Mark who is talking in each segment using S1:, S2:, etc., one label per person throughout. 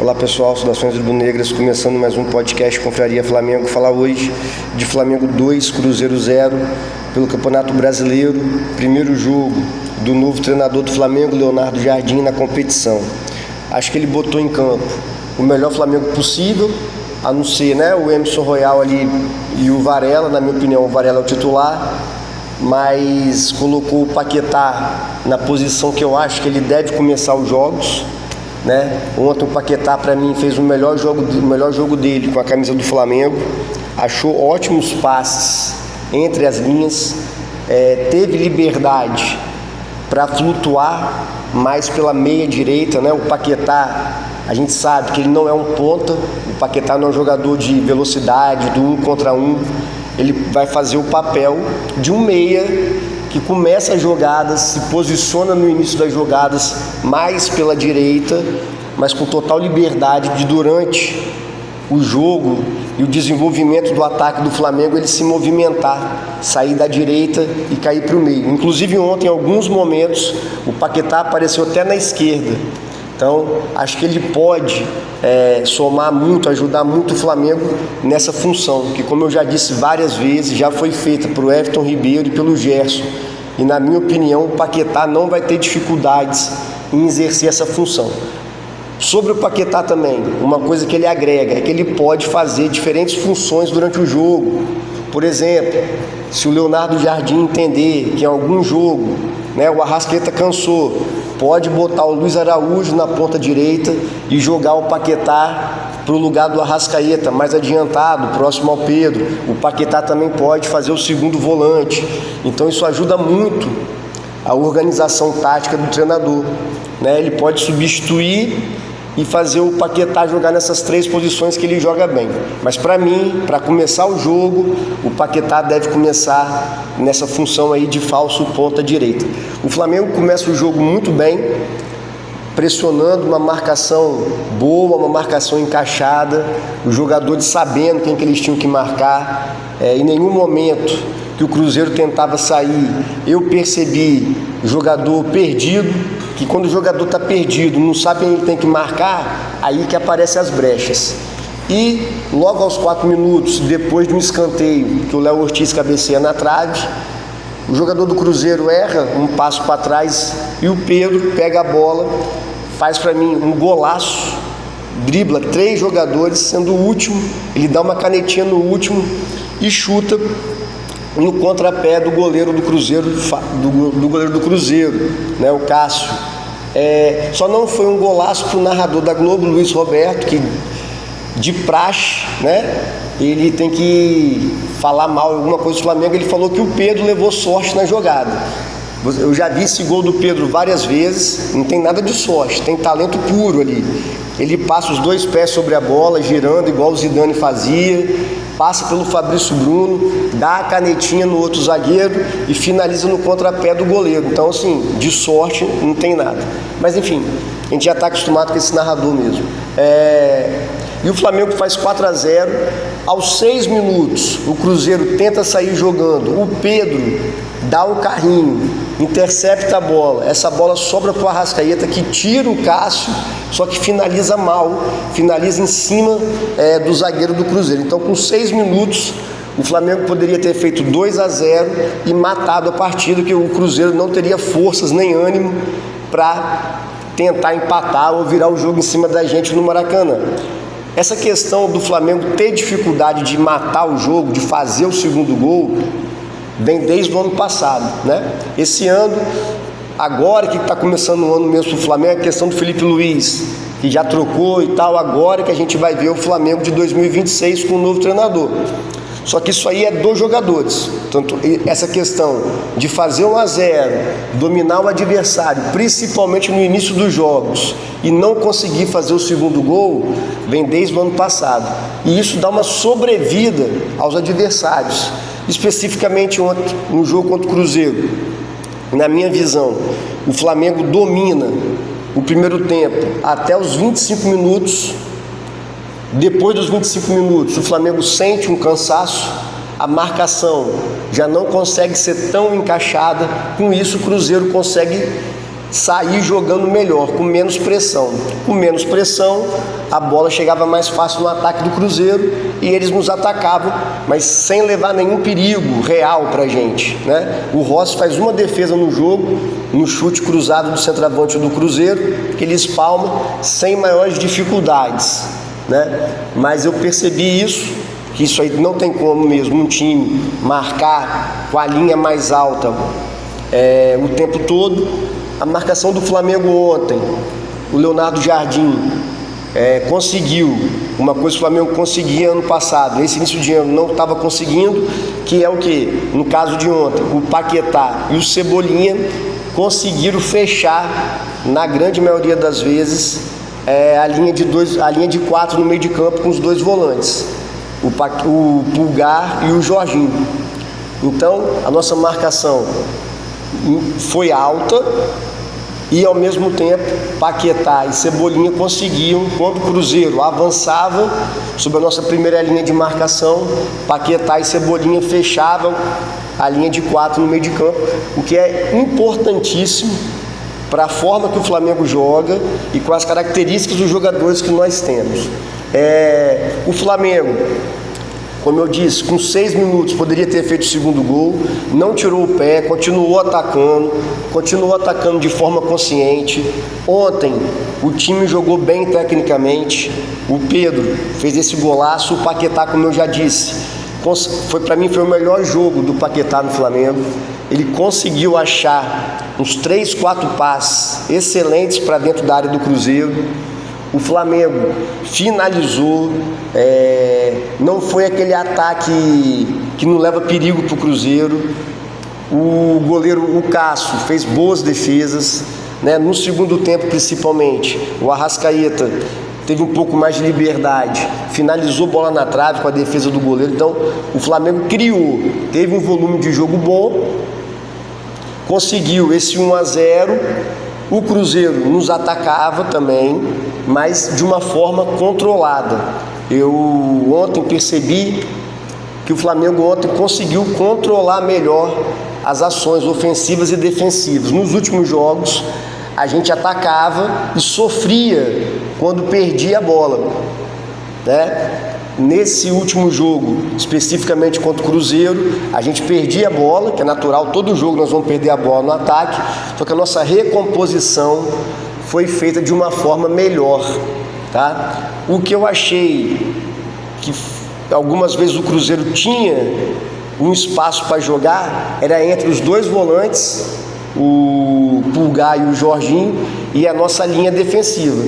S1: Olá pessoal, saudações rubro-negras, começando mais um podcast Confraria Flamengo. Falar hoje de Flamengo 2, Cruzeiro 0, pelo Campeonato Brasileiro, primeiro jogo do novo treinador do Flamengo, Leonardo Jardim, na competição. Acho que ele botou em campo o melhor Flamengo possível, a não ser o Emerson Royal ali e o Varela. Na minha opinião, o Varela é o titular, mas colocou o Paquetá na posição que eu acho que ele deve começar os jogos. Ontem o Paquetá, para mim, fez o melhor jogo dele com a camisa do Flamengo. Achou ótimos passes entre as linhas, teve liberdade para flutuar mais pela meia direita. O Paquetá, a gente sabe que ele não é um ponta, o Paquetá não é um jogador de velocidade, do 1 contra 1. Ele vai fazer o papel de um meia que começa as jogadas, se posiciona no início das jogadas mais pela direita, mas com total liberdade de, durante o jogo e o desenvolvimento do ataque do Flamengo, ele se movimentar, sair da direita e cair para o meio. Inclusive ontem, em alguns momentos, o Paquetá apareceu até na esquerda. Então, acho que ele pode somar muito, ajudar muito o Flamengo nessa função, que, como eu já disse várias vezes, já foi feita por Everton Ribeiro e pelo Gerson. E, na minha opinião, o Paquetá não vai ter dificuldades em exercer essa função. Sobre o Paquetá também, uma coisa que ele agrega é que ele pode fazer diferentes funções durante o jogo. Por exemplo, se o Leonardo Jardim entender que em algum jogo o Arrascaeta cansou, pode botar o Luiz Araújo na ponta direita e jogar o Paquetá para o lugar do Arrascaeta, mais adiantado, próximo ao Pedro. O Paquetá também pode fazer o segundo volante. Então isso ajuda muito a organização tática do treinador. Ele pode substituir e fazer o Paquetá jogar nessas três posições que ele joga bem. Mas para mim, para começar o jogo, o Paquetá deve começar nessa função aí de falso ponta direita. O Flamengo começa o jogo muito bem, pressionando, uma marcação boa, uma marcação encaixada, os jogadores sabendo quem que eles tinham que marcar. Em nenhum momento que o Cruzeiro tentava sair, eu percebi jogador perdido, que quando o jogador está perdido, não sabe quem ele tem que marcar, aí que aparecem as brechas. E logo aos 4 minutos, depois de um escanteio que o Léo Ortiz cabeceia na trave, o jogador do Cruzeiro erra um passo para trás e o Pedro pega a bola, faz para mim um golaço, dribla 3 jogadores, sendo o último, ele dá uma canetinha no último e chuta no contrapé do goleiro do Cruzeiro, o Cássio. Só não foi um golaço para o narrador da Globo, Luiz Roberto, que de praxe, ele tem que falar mal alguma coisa do Flamengo. Ele falou que o Pedro levou sorte na jogada. Eu já vi esse gol do Pedro várias vezes, não tem nada de sorte, tem talento puro ali. Ele passa os 2 pés sobre a bola, girando igual o Zidane fazia, passa pelo Fabrício Bruno, dá a canetinha no outro zagueiro e finaliza no contrapé do goleiro. Então, assim, de sorte não tem nada. Mas, enfim, a gente já está acostumado com esse narrador mesmo. E o Flamengo faz 4-0. Aos 6 minutos, o Cruzeiro tenta sair jogando. O Pedro dá um carrinho, intercepta a bola. Essa bola sobra para o Arrascaeta, que tira o Cássio, só que finaliza mal, finaliza em cima do zagueiro do Cruzeiro. Então, com 6 minutos, o Flamengo poderia ter feito 2-0 e matado a partida, que o Cruzeiro não teria forças nem ânimo para tentar empatar ou virar o jogo em cima da gente no Maracanã. Essa questão do Flamengo ter dificuldade de matar o jogo, de fazer o segundo gol, vem desde o ano passado, Esse ano, agora que está começando o ano mesmo do Flamengo, a questão do Felipe Luiz, que já trocou e tal, agora que a gente vai ver o Flamengo de 2026 com um novo treinador. Só que isso aí é dos jogadores. Tanto essa questão de fazer 1-0, dominar o adversário, principalmente no início dos jogos, e não conseguir fazer o segundo gol, vem desde o ano passado. E isso dá uma sobrevida aos adversários. Especificamente ontem, no jogo contra o Cruzeiro, na minha visão, o Flamengo domina o primeiro tempo até os 25 minutos. Depois dos 25 minutos, o Flamengo sente um cansaço, a marcação já não consegue ser tão encaixada. Com isso, o Cruzeiro consegue sair jogando melhor, com menos pressão. Com menos pressão, a bola chegava mais fácil no ataque do Cruzeiro e eles nos atacavam, mas sem levar nenhum perigo real pra gente, né? O Rossi faz uma defesa no jogo, no chute cruzado do centroavante do Cruzeiro, que ele espalma sem maiores dificuldades, né? Mas eu percebi isso, que isso aí não tem como mesmo um time marcar com a linha mais alta o tempo todo. A marcação do Flamengo ontem, o Leonardo Jardim conseguiu uma coisa que o Flamengo conseguia ano passado, esse início de ano não estava conseguindo, que é o que? No caso de ontem, o Paquetá e o Cebolinha conseguiram fechar, na grande maioria das vezes, a linha de 4 no meio de campo com os dois volantes, o Pulgar e o Jorginho. Então, a nossa marcação foi alta e, ao mesmo tempo, Paquetá e Cebolinha conseguiam, quando o Cruzeiro avançava sobre a nossa primeira linha de marcação, Paquetá e Cebolinha fechavam a linha de 4 no meio de campo, o que é importantíssimo para a forma que o Flamengo joga e com as características dos jogadores que nós temos. O Flamengo, como eu disse, com 6 minutos poderia ter feito o segundo gol, não tirou o pé, continuou atacando de forma consciente. Ontem o time jogou bem tecnicamente, o Pedro fez esse golaço, o Paquetá, como eu já disse, para mim foi o melhor jogo do Paquetá no Flamengo. Ele conseguiu achar uns 3, 4 passes excelentes para dentro da área do Cruzeiro. O Flamengo finalizou, não foi aquele ataque que não leva perigo para o Cruzeiro. O goleiro, o Cássio, fez boas defesas, né? No segundo tempo, principalmente, o Arrascaeta teve um pouco mais de liberdade, finalizou bola na trave com a defesa do goleiro. Então, o Flamengo criou, teve um volume de jogo bom, conseguiu esse 1-0. O Cruzeiro nos atacava também, mas de uma forma controlada. Eu ontem percebi que o Flamengo ontem conseguiu controlar melhor as ações ofensivas e defensivas. Nos últimos jogos, a gente atacava e sofria quando perdia a bola, né? Nesse último jogo, especificamente contra o Cruzeiro, a gente perdia a bola, que é natural, todo jogo nós vamos perder a bola no ataque, só que a nossa recomposição foi feita de uma forma melhor, tá? O que eu achei que algumas vezes o Cruzeiro tinha um espaço para jogar era entre os dois volantes, o Pulgar e o Jorginho, e a nossa linha defensiva.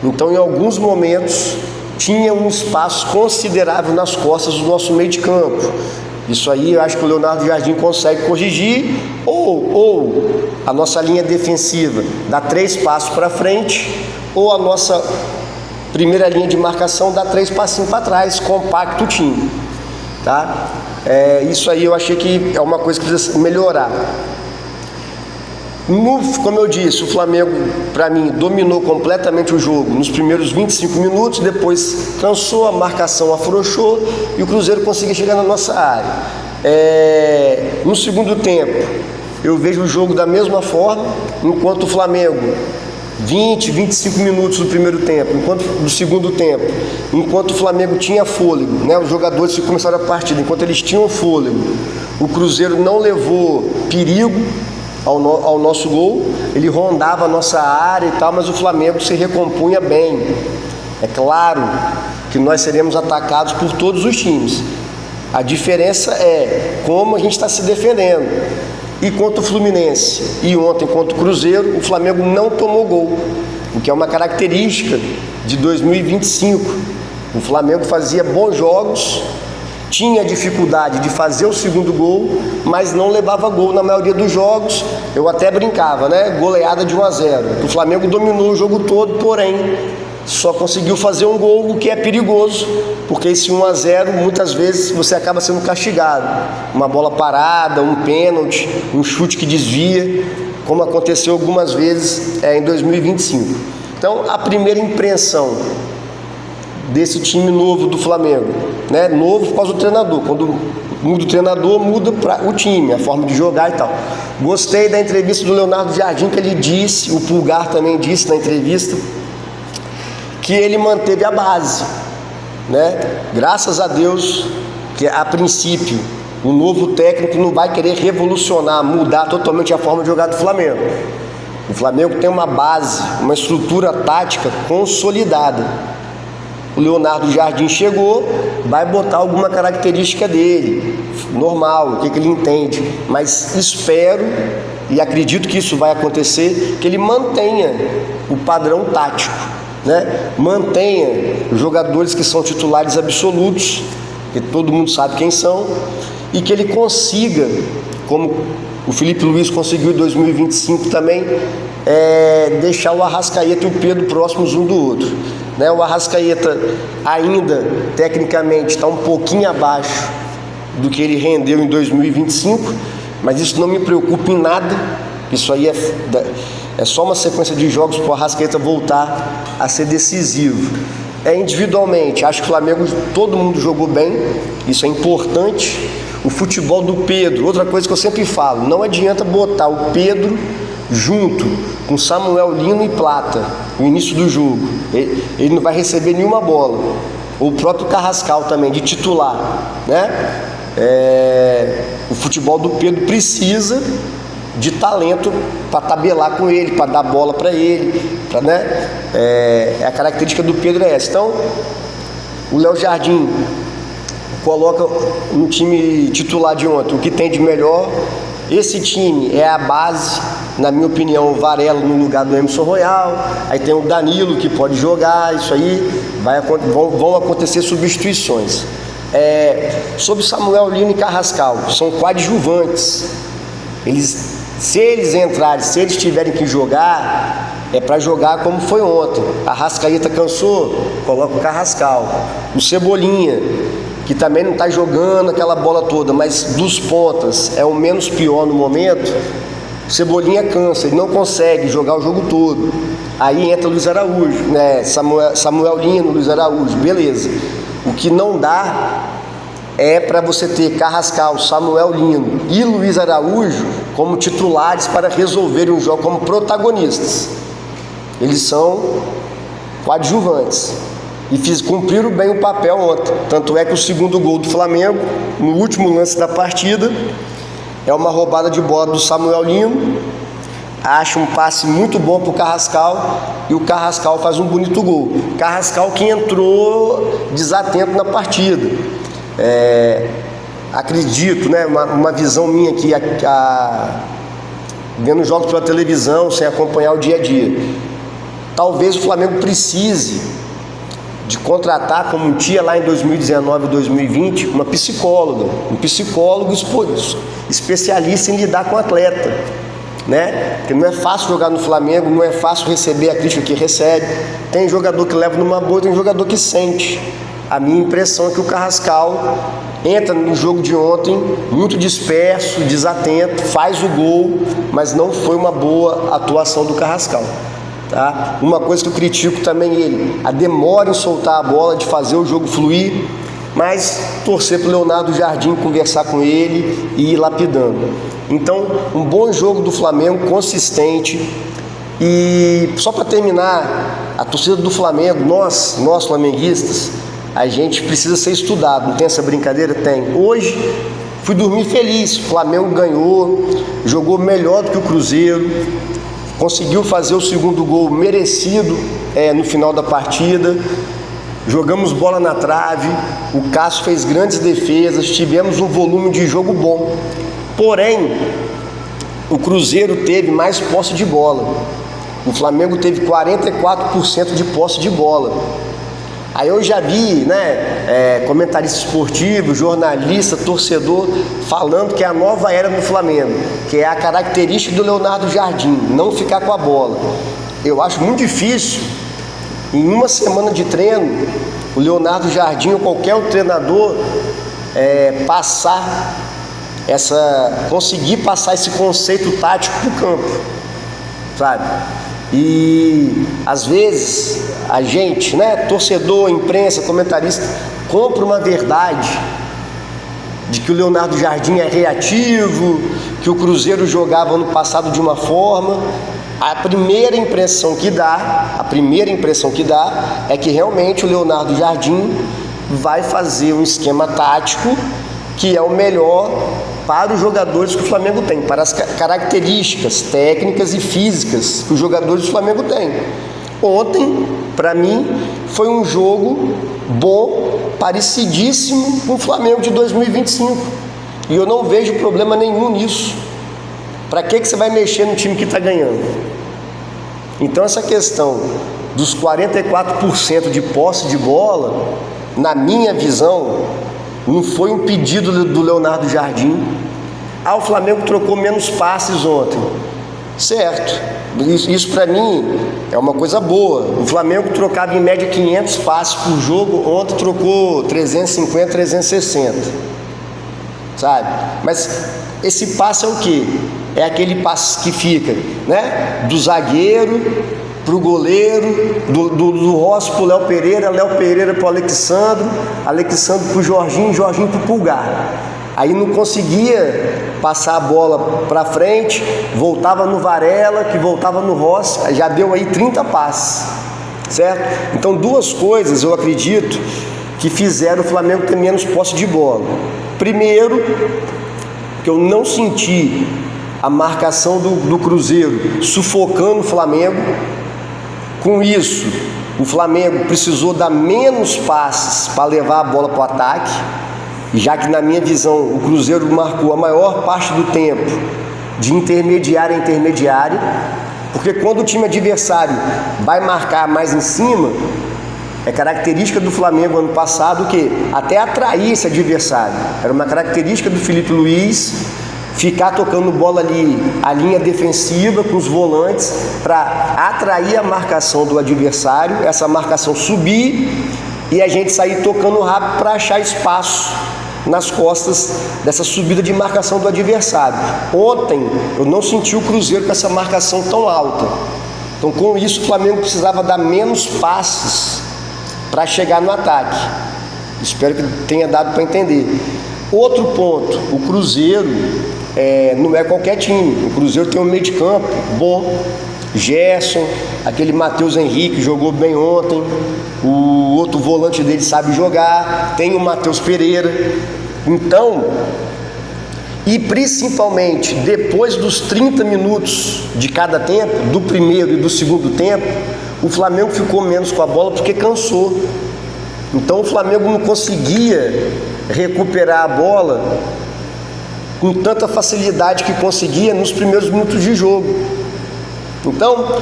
S1: Então, em alguns momentos, tinha um espaço considerável nas costas do nosso meio de campo. Isso aí eu acho que o Leonardo Jardim consegue corrigir, ou a nossa linha defensiva dá 3 passos para frente, ou a nossa primeira linha de marcação dá 3 passinhos para trás, compacta o time, tá? Isso aí eu achei que é uma coisa que precisa melhorar. Como eu disse, o Flamengo, para mim, dominou completamente o jogo nos primeiros 25 minutos, depois cansou, a marcação afrouxou e o Cruzeiro conseguiu chegar na nossa área. No segundo tempo, eu vejo o jogo da mesma forma, enquanto o Flamengo, 20, 25 minutos do primeiro tempo, do segundo tempo, enquanto o Flamengo tinha fôlego, né, os jogadores que começaram a partida, enquanto eles tinham fôlego, o Cruzeiro não levou perigo ao nosso gol, ele rondava a nossa área e tal, mas o Flamengo se recompunha bem. É claro que nós seremos atacados por todos os times. A diferença é como a gente está se defendendo. E contra o Fluminense e ontem contra o Cruzeiro, o Flamengo não tomou gol, o que é uma característica de 2025. O Flamengo fazia bons jogos, tinha dificuldade de fazer o segundo gol, mas não levava gol na maioria dos jogos. Eu até brincava, né? Goleada de 1-0. O Flamengo dominou o jogo todo, porém só conseguiu fazer um gol, o que é perigoso, porque esse 1-0 muitas vezes você acaba sendo castigado. Uma bola parada, um pênalti, um chute que desvia, como aconteceu algumas vezes em 2025. Então, a primeira impressão desse time novo do Flamengo, né? Novo por causa do treinador. Quando muda o treinador, muda o time, a forma de jogar e tal. Gostei da entrevista do Leonardo Jardim, que ele disse, o Pulgar também disse na entrevista, que ele manteve a base, né? Graças a Deus, que a princípio o novo técnico não vai querer revolucionar, mudar totalmente a forma de jogar do Flamengo. O Flamengo tem uma base, uma estrutura tática consolidada. O Leonardo Jardim chegou, vai botar alguma característica dele, normal, o que ele entende, mas espero e acredito que isso vai acontecer, que ele mantenha o padrão tático, né? Mantenha os jogadores que são titulares absolutos, que todo mundo sabe quem são, e que ele consiga, como o Felipe Luiz conseguiu em 2025 também, deixar o Arrascaeta e o Pedro próximos um do outro, né? O Arrascaeta ainda, tecnicamente, está um pouquinho abaixo do que ele rendeu em 2025, mas isso não me preocupa em nada. Isso aí é só uma sequência de jogos para o Arrascaeta voltar a ser decisivo. Individualmente, acho que o Flamengo, todo mundo jogou bem, isso é importante. O futebol do Pedro, outra coisa que eu sempre falo, não adianta botar o Pedro junto com Samuel Lino e Plata no início do jogo, ele não vai receber nenhuma bola. O próprio Carrascal também, de titular, né? O futebol do Pedro precisa de talento para tabelar com ele, para dar bola para ele, né? A característica do Pedro é essa. Então, o Léo Jardim coloca no time titular de ontem o que tem de melhor. Esse time é a base, na minha opinião, o Varela no lugar do Emerson Royal, aí tem o Danilo que pode jogar, isso aí vão acontecer substituições. Sobre Samuel Lino e Carrascal, são coadjuvantes. Se eles tiverem que jogar, é para jogar como foi ontem. A Arrascaeta cansou, coloca o Carrascal. O Cebolinha, que também não está jogando aquela bola toda, mas dos pontas é o menos pior no momento. O Cebolinha cansa, ele não consegue jogar o jogo todo. Aí entra Luiz Araújo, né? Samuel Lino, Luiz Araújo, beleza. O que não dá é para você ter Carrascal, Samuel Lino e Luiz Araújo como titulares para resolverem o jogo como protagonistas. Eles são coadjuvantes e cumpriram bem o papel ontem. Tanto é que o segundo gol do Flamengo, no último lance da partida, é uma roubada de bola do Samuel Lino, acha um passe muito bom para o Carrascal e o Carrascal faz um bonito gol. Carrascal que entrou desatento na partida. Acredito, né, uma visão minha aqui, vendo jogos pela televisão, sem acompanhar o dia a dia. Talvez o Flamengo precise de contratar, como tinha lá em 2019 e 2020, um psicólogo especialista em lidar com o atleta, né? Porque não é fácil jogar no Flamengo, não é fácil receber a crítica que recebe. Tem jogador que leva numa boa, tem jogador que sente. A minha impressão é que o Carrascal entra no jogo de ontem muito disperso, desatento, faz o gol, mas não foi uma boa atuação do Carrascal, tá? Uma coisa que eu critico também ele, a demora em soltar a bola, de fazer o jogo fluir, mas torcer para o Leonardo Jardim, conversar com ele e ir lapidando. Então, um bom jogo do Flamengo, consistente. E só para terminar, a torcida do Flamengo, nós flamenguistas, a gente precisa ser estudado. Não tem essa brincadeira? Tem. Hoje fui dormir feliz, o Flamengo ganhou, jogou melhor do que o Cruzeiro, conseguiu fazer o segundo gol merecido no final da partida. Jogamos bola na trave, o Cássio fez grandes defesas, tivemos um volume de jogo bom. Porém, o Cruzeiro teve mais posse de bola. O Flamengo teve 44% de posse de bola. Aí eu já vi, né, comentarista esportivo, jornalista, torcedor, falando que é a nova era no Flamengo, que é a característica do Leonardo Jardim, não ficar com a bola. Eu acho muito difícil, em uma semana de treino, o Leonardo Jardim ou qualquer outro treinador conseguir passar esse conceito tático para o campo, sabe? E às vezes a gente, né, torcedor, imprensa, comentarista, compra uma verdade de que o Leonardo Jardim é reativo, que o Cruzeiro jogava no passado de uma forma. A primeira impressão que dá é que realmente o Leonardo Jardim vai fazer um esquema tático que é o melhor para os jogadores que o Flamengo tem, para as características técnicas e físicas que os jogadores do Flamengo têm. Ontem, para mim, foi um jogo bom, parecidíssimo com o Flamengo de 2025. E eu não vejo problema nenhum nisso. Para que você vai mexer no time que está ganhando? Então essa questão dos 44% de posse de bola, na minha visão, não foi um pedido do Leonardo Jardim. O Flamengo trocou menos passes ontem. Certo. Isso para mim é uma coisa boa. O Flamengo trocava em média 500 passes por jogo, ontem trocou 350, 360. Sabe? Mas esse passe é o quê? É aquele passe que fica, né? Do zagueiro pro goleiro, do Rossi pro Léo Pereira pro Alexandro pro Jorginho pro Pulgar. Aí não conseguia passar a bola para frente, voltava no Varela, que voltava no Rossi, já deu aí 30 passes, certo? Então duas coisas eu acredito que fizeram o Flamengo ter menos posse de bola. Primeiro, que eu não senti a marcação do Cruzeiro sufocando o Flamengo. Com isso, o Flamengo precisou dar menos passes para levar a bola para o ataque, já que na minha visão o Cruzeiro marcou a maior parte do tempo de intermediária a intermediária, porque quando o time adversário vai marcar mais em cima, é característica do Flamengo ano passado que até atrair esse adversário, era uma característica do Felipe Luiz, ficar tocando bola ali, a linha defensiva com os volantes, para atrair a marcação do adversário, essa marcação subir e a gente sair tocando rápido para achar espaço nas costas dessa subida de marcação do adversário. Ontem eu não senti o Cruzeiro com essa marcação tão alta. Então com isso o Flamengo precisava dar menos passes para chegar no ataque. Espero que tenha dado para entender. Outro ponto, o Cruzeiro não é qualquer time. O Cruzeiro tem um meio de campo bom. Gerson, aquele Matheus Henrique jogou bem ontem, o outro volante dele sabe jogar, tem o Matheus Pereira. Então, e principalmente depois dos 30 minutos de cada tempo, do primeiro e do segundo tempo, o Flamengo ficou menos com a bola porque cansou. Então o Flamengo não conseguia recuperar a bola com tanta facilidade que conseguia nos primeiros minutos de jogo. Então,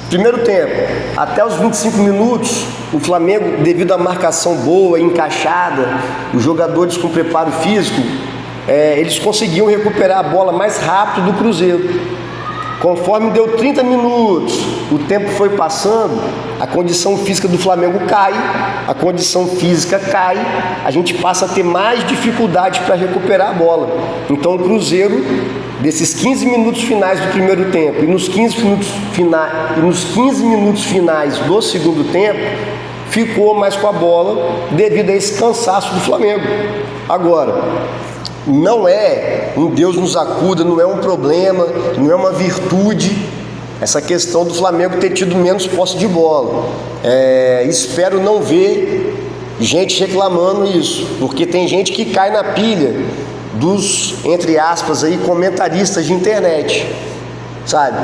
S1: primeiro tempo, até os 25 minutos, o Flamengo, devido à marcação boa, encaixada, os jogadores com preparo físico, eles conseguiam recuperar a bola mais rápido do Cruzeiro. Conforme deu 30 minutos, o tempo foi passando, a condição física do Flamengo cai, a gente passa a ter mais dificuldade para recuperar a bola. Então o Cruzeiro, desses 15 minutos finais do primeiro tempo e nos 15 minutos finais do segundo tempo, ficou mais com a bola devido a esse cansaço do Flamengo. Agora, não é um Deus nos acuda, não é um problema, não é uma virtude essa questão do Flamengo ter tido menos posse de bola. Espero não ver gente reclamando isso, porque tem gente que cai na pilha dos, entre aspas, aí, comentaristas de internet, sabe?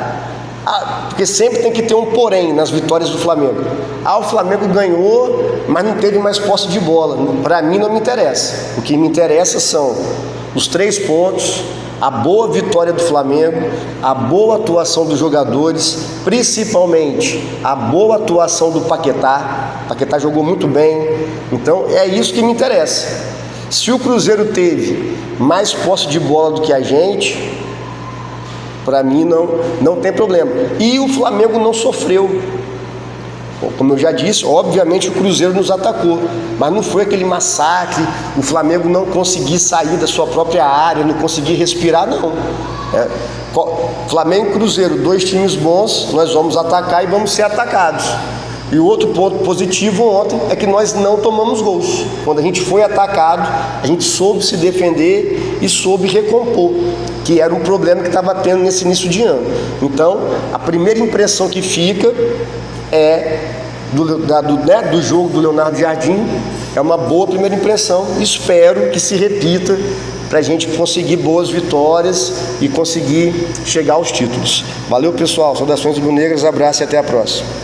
S1: Porque sempre tem que ter um porém nas vitórias do Flamengo. O Flamengo ganhou, mas não teve mais posse de bola. Para mim não me interessa. O que me interessa são os 3 pontos, a boa vitória do Flamengo, a boa atuação dos jogadores, principalmente a boa atuação do Paquetá. O Paquetá jogou muito bem. Então é isso que me interessa. Se o Cruzeiro teve mais posse de bola do que a gente, para mim não tem problema. E o Flamengo não sofreu. Como eu já disse, obviamente o Cruzeiro nos atacou, mas não foi aquele massacre, o Flamengo não conseguir sair da sua própria área, não conseguir respirar, não. Flamengo e Cruzeiro, 2 times bons, nós vamos atacar e vamos ser atacados. E o outro ponto positivo ontem é que nós não tomamos gols. Quando a gente foi atacado, a gente soube se defender e soube recompor, que era um problema que estava tendo nesse início de ano. Então, a primeira impressão que fica é do jogo do Leonardo Jardim, é uma boa primeira impressão. Espero que se repita para a gente conseguir boas vitórias e conseguir chegar aos títulos. Valeu, pessoal, saudações rubro-negras, abraço e até a próxima.